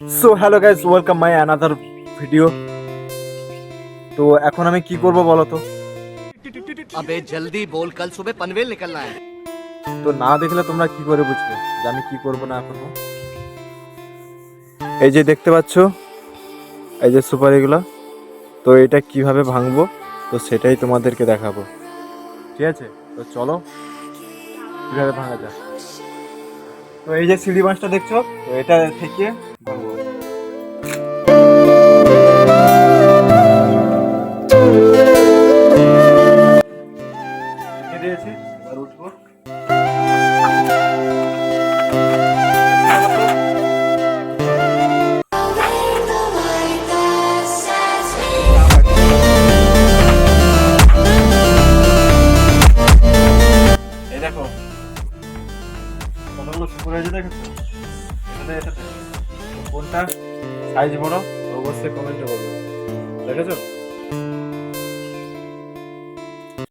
So hello guys, welcome my another video. তো এখন আমি কি করব বলো তো? अबे जल्दी बोल, कल सुबह पनवेल निकलना है। তো না দেখলে তোমরা কি করে বুঝবে যে আমি কি করব না করব? এই যে দেখতে পাচ্ছ, এই যে সুপারিগুলো, তো এটা কিভাবে ভাঙবো তো সেটাই তোমাদেরকে দেখাবো। ঠিক আছে, তো চলো কিভাবে ভাঙা যায়। তো এই যে সিঁড়ি বাঁশটা দেখছো, তো এটা থেকে ভাঙবো। রেখে দিয়েছি, এবার উঠবো। এই দেখো কতগুলো শুকুর হয়েছে দেখেছো, এটাতে তো কোনটা সাইজ বড় অবশ্যই কমেন্টে বলবে। দেখেছো?